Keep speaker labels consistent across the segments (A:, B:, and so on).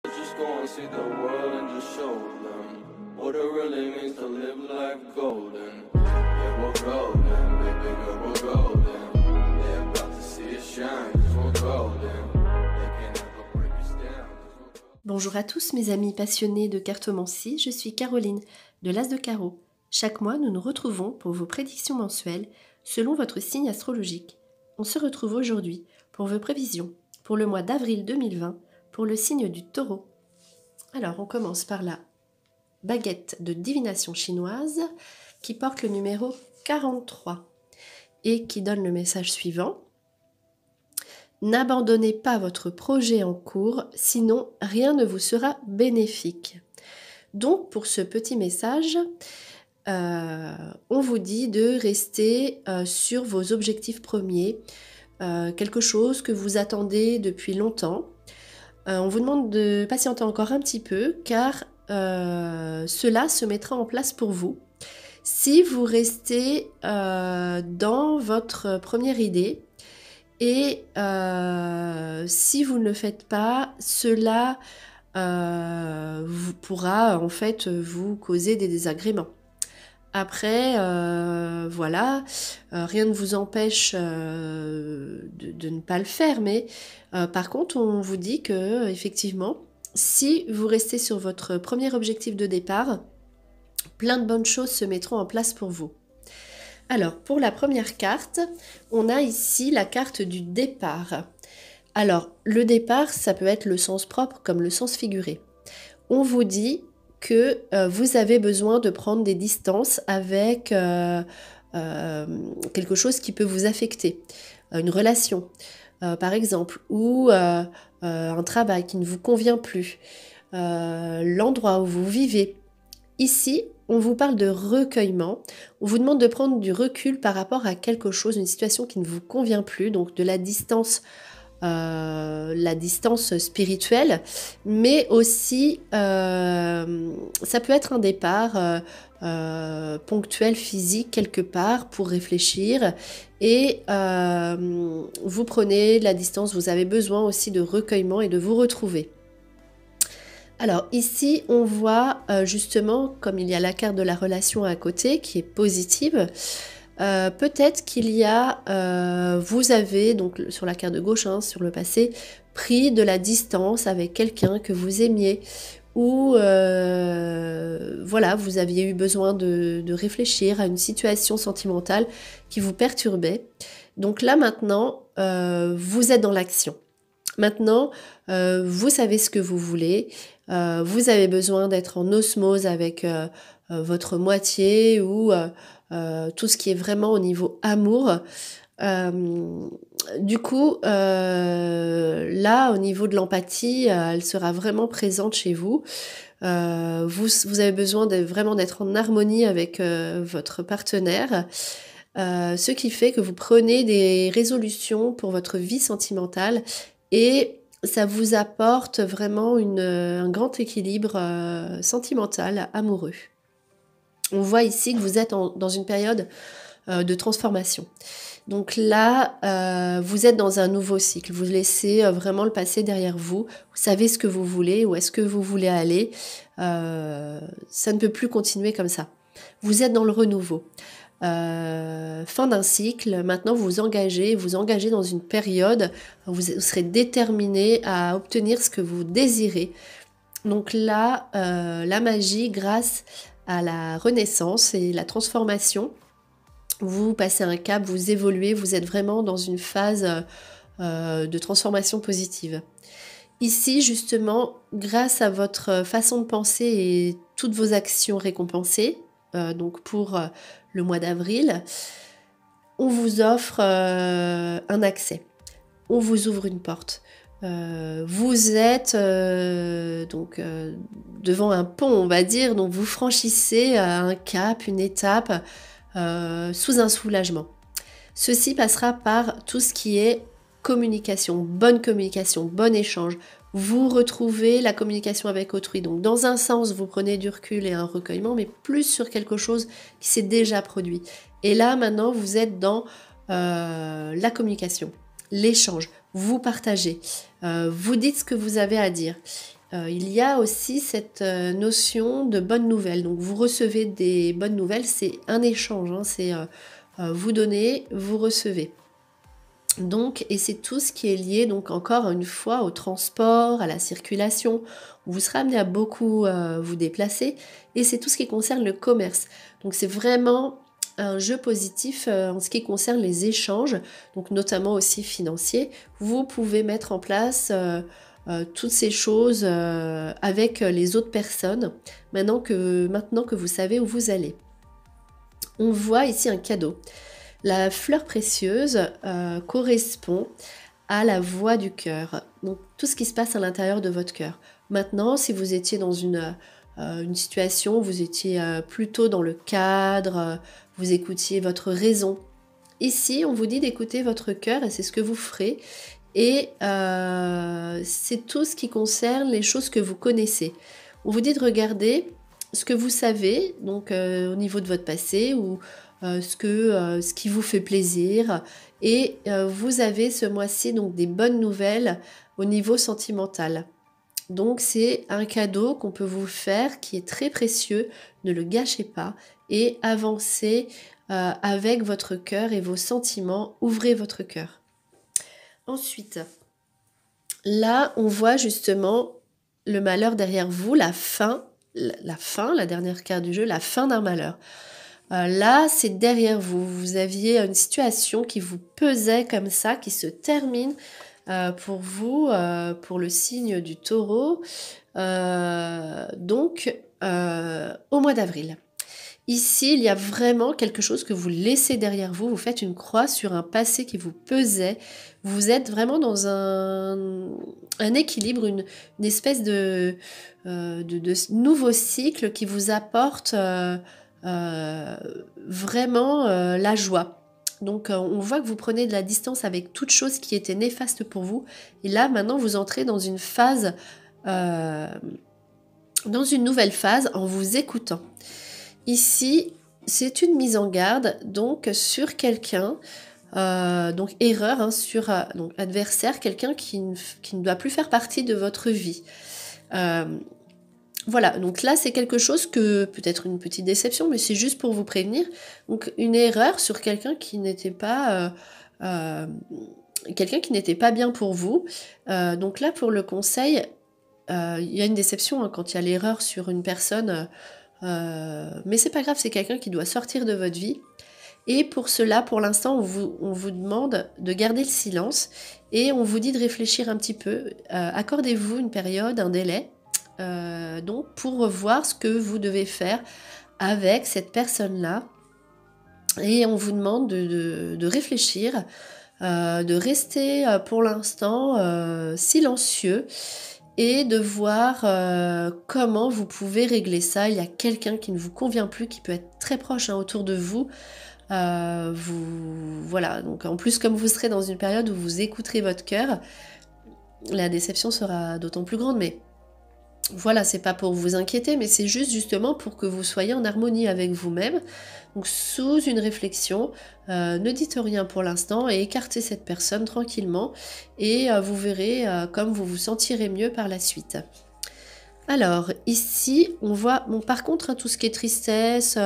A: Just go and see the world and just show them what it really means to live life golden. Yeah, we're golden, baby girl, we're golden. They're about to see us shine, 'cause we're golden. They can't ever break us down, 'cause we're golden.
B: Bonjour à tous mes amis passionnés de cartomancie, je suis Caroline de l'As de Carreau. Chaque mois, nous nous retrouvons pour vos prédictions mensuelles selon votre signe astrologique. On se retrouve aujourd'hui pour vos prévisions pour le mois d'avril 2020 pour le signe du Taureau. Alors, on commence par la baguette de divination chinoise qui porte le numéro 43 et qui donne le message suivant. N'abandonnez pas votre projet en cours, sinon rien ne vous sera bénéfique. Donc, pour ce petit message, on vous dit de rester sur vos objectifs premiers, quelque chose que vous attendez depuis longtemps. On vous demande de patienter encore un petit peu car cela se mettra en place pour vous. Si vous restez dans votre première idée et si vous ne le faites pas, cela pourra en fait vous causer des désagréments. Après, voilà, rien ne vous empêche de ne pas le faire, mais par contre, on vous dit que effectivement, si vous restez sur votre premier objectif de départ, plein de bonnes choses se mettront en place pour vous. Alors, pour la première carte, on a ici la carte du départ. Alors, le départ, ça peut être le sens propre comme le sens figuré. On vous dit que vous avez besoin de prendre des distances avec quelque chose qui peut vous affecter, une relation par exemple, ou un travail qui ne vous convient plus, l'endroit où vous vivez. Ici, on vous parle de recueillement, on vous demande de prendre du recul par rapport à quelque chose, une situation qui ne vous convient plus, donc de la distance spirituelle, mais aussi ça peut être un départ ponctuel, physique quelque part pour réfléchir et vous prenez de la distance, vous avez besoin aussi de recueillement et de vous retrouver. Alors ici on voit justement, comme il y a la carte de la relation à côté qui est positive, peut-être qu'il y a, vous avez, donc sur la carte de gauche, hein, sur le passé, pris de la distance avec quelqu'un que vous aimiez, ou voilà, vous aviez eu besoin de réfléchir à une situation sentimentale qui vous perturbait. Donc là maintenant, vous êtes dans l'action. Maintenant, vous savez ce que vous voulez, vous avez besoin d'être en osmose avec votre moitié ou tout ce qui est vraiment au niveau amour. Du coup, là, au niveau de l'empathie, elle sera vraiment présente chez vous. Vous avez besoin vraiment d'être en harmonie avec votre partenaire, ce qui fait que vous prenez des résolutions pour votre vie sentimentale et ça vous apporte vraiment un grand équilibre sentimental, amoureux. On voit ici que vous êtes dans une période de transformation. Donc là, vous êtes dans un nouveau cycle. Vous laissez vraiment le passé derrière vous. Vous savez ce que vous voulez, où est-ce que vous voulez aller. Ça ne peut plus continuer comme ça. Vous êtes dans le renouveau. Fin d'un cycle, maintenant vous engagez dans une période où vous serez déterminé à obtenir ce que vous désirez. Donc là, la magie, grâce à la renaissance et la transformation, vous passez un cap, vous évoluez, vous êtes vraiment dans une phase de transformation positive. Ici, justement, grâce à votre façon de penser et toutes vos actions récompensées, donc pour le mois d'avril, on vous offre un accès, on vous ouvre une porte. Vous êtes donc devant un pont, on va dire, donc vous franchissez un cap, une étape sous un soulagement. Ceci passera par tout ce qui est communication, bon échange. Vous retrouvez la communication avec autrui. Donc dans un sens, vous prenez du recul et un recueillement, mais plus sur quelque chose qui s'est déjà produit. Et là, maintenant, vous êtes dans la communication, l'échange. Vous partagez, vous dites ce que vous avez à dire. il y a aussi cette notion de bonnes nouvelles. Donc vous recevez des bonnes nouvelles, c'est un échange, hein, c'est vous donnez, vous recevez. Donc, et c'est tout ce qui est lié, donc encore une fois, au transport, à la circulation. Vous serez amené à beaucoup vous déplacer, et c'est tout ce qui concerne le commerce. Donc c'est vraiment un jeu positif en ce qui concerne les échanges, donc notamment aussi financiers. Vous pouvez mettre en place toutes ces choses avec les autres personnes, maintenant que vous savez où vous allez. On voit ici un cadeau. La fleur précieuse correspond à la voix du cœur, donc tout ce qui se passe à l'intérieur de votre cœur. Maintenant, si vous étiez dans une situation, vous étiez plutôt dans le cadre, vous écoutiez votre raison. Ici, on vous dit d'écouter votre cœur et c'est ce que vous ferez. Et c'est tout ce qui concerne les choses que vous connaissez. On vous dit de regarder ce que vous savez, donc au niveau de votre passé ou ce qui vous fait plaisir. Et vous avez ce mois-ci donc des bonnes nouvelles au niveau sentimental. Donc c'est un cadeau qu'on peut vous faire qui est très précieux, ne le gâchez pas et avancez avec votre cœur et vos sentiments, ouvrez votre cœur. Ensuite, là on voit justement le malheur derrière vous, la dernière carte du jeu, la fin d'un malheur. Là, c'est derrière vous. Vous aviez une situation qui vous pesait comme ça, qui se termine pour vous, pour le signe du Taureau, donc au mois d'avril. Ici, il y a vraiment quelque chose que vous laissez derrière vous. Vous faites une croix sur un passé qui vous pesait. Vous êtes vraiment dans un équilibre, une espèce de nouveau cycle qui vous apporte vraiment la joie. Donc on voit que vous prenez de la distance avec toute chose qui était néfaste pour vous. Et là, maintenant, vous entrez dans une phase, dans une nouvelle phase en vous écoutant. Ici, c'est une mise en garde donc sur quelqu'un, donc erreur hein, sur donc adversaire, quelqu'un qui ne doit plus faire partie de votre vie. Voilà, donc là c'est quelque chose que, peut-être une petite déception, mais c'est juste pour vous prévenir. Donc une erreur sur quelqu'un qui n'était pas bien pour vous. Donc là pour le conseil, il y a une déception hein, quand il y a l'erreur sur une personne, mais c'est pas grave, c'est quelqu'un qui doit sortir de votre vie. Et pour cela, pour l'instant, on vous demande de garder le silence et on vous dit de réfléchir un petit peu. Accordez-vous une période, un délai. Donc pour voir ce que vous devez faire avec cette personne-là. Et on vous demande de réfléchir, de rester pour l'instant silencieux et de voir comment vous pouvez régler ça. Il y a quelqu'un qui ne vous convient plus, qui peut être très proche hein, autour de vous. Voilà, donc en plus comme vous serez dans une période où vous écouterez votre cœur, la déception sera d'autant plus grande, mais voilà, c'est pas pour vous inquiéter, mais c'est juste justement pour que vous soyez en harmonie avec vous-même. Donc sous une réflexion, ne dites rien pour l'instant et écartez cette personne tranquillement et vous verrez comme vous vous sentirez mieux par la suite. Alors ici, on voit, bon par contre, hein, tout ce qui est tristesse,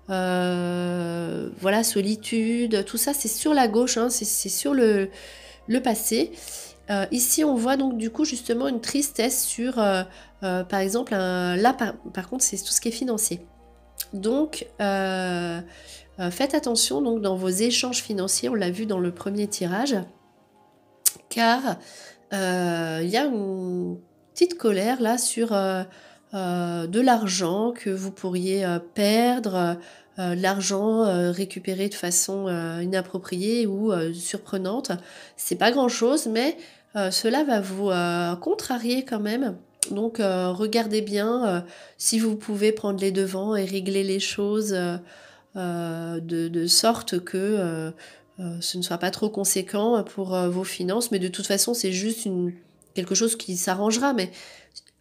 B: voilà, solitude, tout ça c'est sur la gauche, hein, c'est sur le passé. Ici, on voit donc du coup justement une tristesse sur, par exemple, là par contre, c'est tout ce qui est financier. Donc, faites attention donc dans vos échanges financiers, on l'a vu dans le premier tirage, car il y a une petite colère là sur de l'argent que vous pourriez perdre, de l'argent récupéré de façon inappropriée ou surprenante. C'est pas grand chose, mais cela va vous contrarier quand même. Donc regardez bien si vous pouvez prendre les devants et régler les choses de sorte que ce ne soit pas trop conséquent pour vos finances. Mais de toute façon, c'est juste quelque chose qui s'arrangera. Mais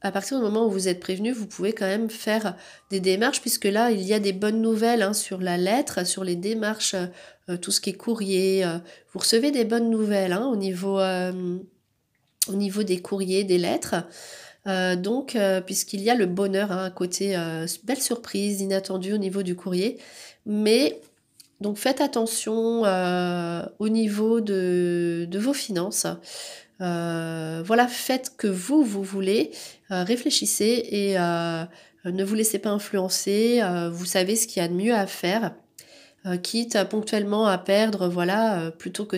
B: à partir du moment où vous êtes prévenu, vous pouvez quand même faire des démarches, puisque là, il y a des bonnes nouvelles hein, sur la lettre, sur les démarches, tout ce qui est courrier. Vous recevez des bonnes nouvelles hein, au niveau des courriers, des lettres. Puisqu'il y a le bonheur, hein, un côté belle surprise, inattendue au niveau du courrier. Mais donc faites attention au niveau de vos finances. Voilà, faites que vous voulez, réfléchissez et ne vous laissez pas influencer. Vous savez ce qu'il y a de mieux à faire, quitte ponctuellement à perdre, voilà, plutôt que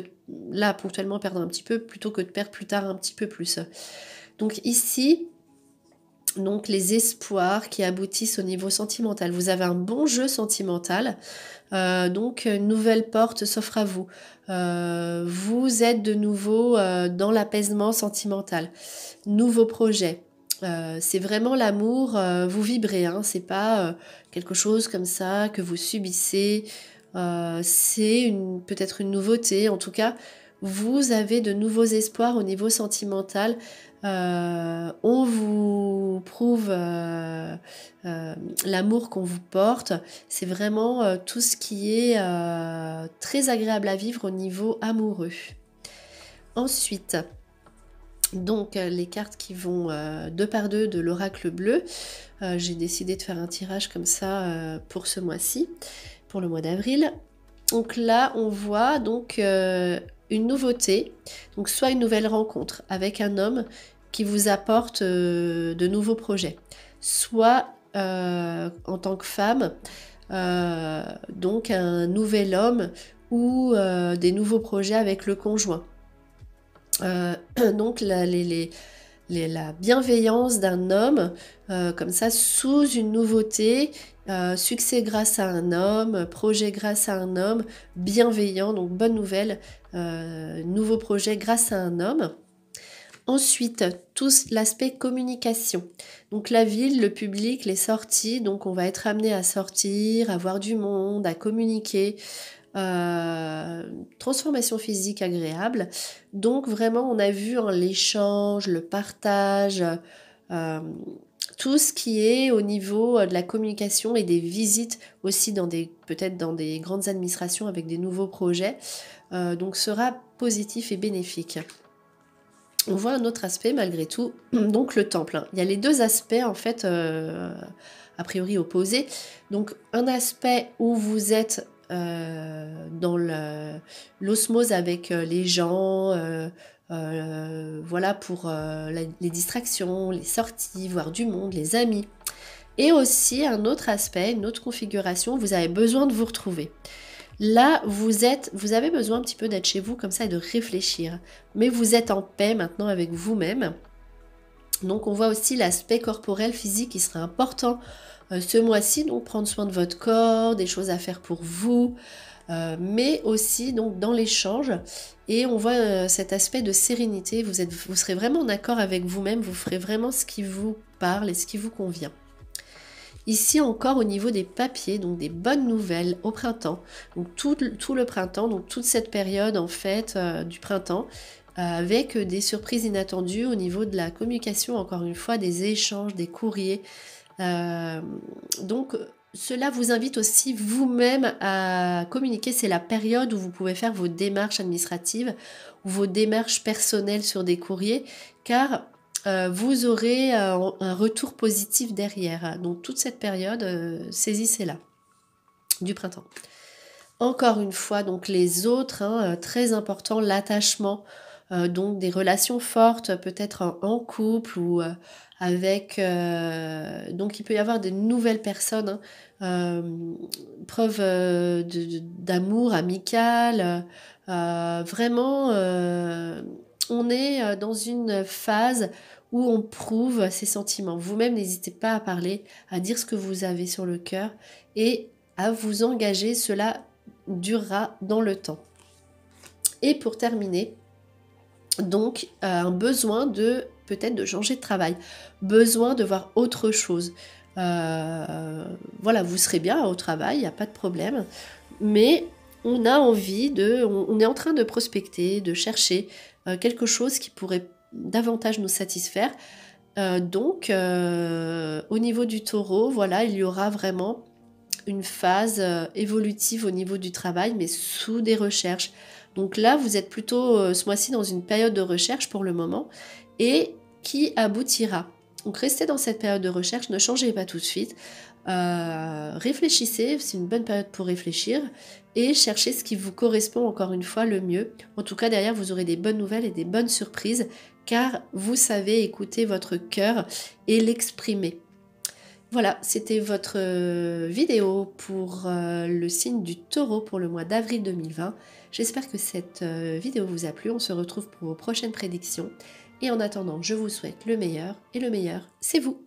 B: là ponctuellement perdre un petit peu, plutôt que de perdre plus tard un petit peu plus. Donc ici, donc les espoirs qui aboutissent au niveau sentimental. Vous avez un bon jeu sentimental, donc une nouvelle porte s'offre à vous. Vous êtes de nouveau dans l'apaisement sentimental. Nouveau projet. C'est vraiment l'amour, vous vibrez, hein, c'est pas quelque chose comme ça que vous subissez. C'est peut-être une nouveauté, en tout cas, vous avez de nouveaux espoirs au niveau sentimental. On vous prouve l'amour qu'on vous porte. C'est vraiment tout ce qui est très agréable à vivre au niveau amoureux. Ensuite, donc les cartes qui vont deux par deux de l'oracle bleu. J'ai décidé de faire un tirage comme ça pour ce mois-ci, pour le mois d'avril. Donc là, on voit donc une nouveauté, donc soit une nouvelle rencontre avec un homme qui vous apporte de nouveaux projets, soit en tant que femme, donc un nouvel homme ou des nouveaux projets avec le conjoint. Donc la bienveillance d'un homme, comme ça, sous une nouveauté, succès grâce à un homme, projet grâce à un homme, bienveillant, donc bonne nouvelle, nouveau projet grâce à un homme. Ensuite, tout l'aspect communication. Donc la ville, le public, les sorties, donc on va être amené à sortir, à voir du monde, à communiquer. Transformation physique agréable. Donc vraiment, on a vu l'échange, le partage, tout ce qui est au niveau de la communication et des visites aussi peut-être dans des grandes administrations avec des nouveaux projets. Donc sera positif et bénéfique. On voit un autre aspect malgré tout, donc le temple. Il y a les deux aspects en fait, a priori opposés. Donc un aspect où vous êtes dans l'osmose avec les gens, voilà, pour les distractions, les sorties, voir du monde, les amis. Et aussi un autre aspect, une autre configuration, vous avez besoin de vous retrouver. Là, vous avez besoin un petit peu d'être chez vous comme ça et de réfléchir. Mais vous êtes en paix maintenant avec vous-même. Donc on voit aussi l'aspect corporel, physique qui sera important ce mois-ci. Donc prendre soin de votre corps, des choses à faire pour vous. Mais aussi donc dans l'échange. Et on voit cet aspect de sérénité. Vous serez vraiment en accord avec vous-même. Vous ferez vraiment ce qui vous parle et ce qui vous convient. Ici encore au niveau des papiers, donc des bonnes nouvelles au printemps, donc tout le printemps, donc toute cette période en fait du printemps, avec des surprises inattendues au niveau de la communication, encore une fois, des échanges, des courriers. Donc cela vous invite aussi vous-même à communiquer, c'est la période où vous pouvez faire vos démarches administratives ou vos démarches personnelles sur des courriers, car vous aurez un retour positif derrière. Donc toute cette période, saisissez-la du printemps. Encore une fois, donc les autres, très important, l'attachement, donc des relations fortes, peut-être en couple ou avec... donc il peut y avoir des nouvelles personnes, preuve d'amour amical, vraiment... on est dans une phase où on prouve ses sentiments. Vous-même, n'hésitez pas à parler, à dire ce que vous avez sur le cœur et à vous engager. Cela durera dans le temps. Et pour terminer, donc un besoin peut-être de changer de travail, besoin de voir autre chose. Voilà, vous serez bien au travail, il n'y a pas de problème, mais on a envie on est en train de prospecter, de chercher quelque chose qui pourrait davantage nous satisfaire. Donc, au niveau du taureau, voilà, il y aura vraiment une phase évolutive au niveau du travail, mais sous des recherches. Donc là, vous êtes plutôt ce mois-ci dans une période de recherche pour le moment et qui aboutira. Donc restez dans cette période de recherche, ne changez pas tout de suite. Réfléchissez, c'est une bonne période pour réfléchir et cherchez ce qui vous correspond encore une fois le mieux. En tout cas, derrière, vous aurez des bonnes nouvelles et des bonnes surprises car vous savez écouter votre cœur et l'exprimer. Voilà, c'était votre vidéo pour le signe du Taureau pour le mois d'avril 2020. J'espère que cette vidéo vous a plu. On se retrouve pour vos prochaines prédictions. Et en attendant, je vous souhaite le meilleur et le meilleur, c'est vous.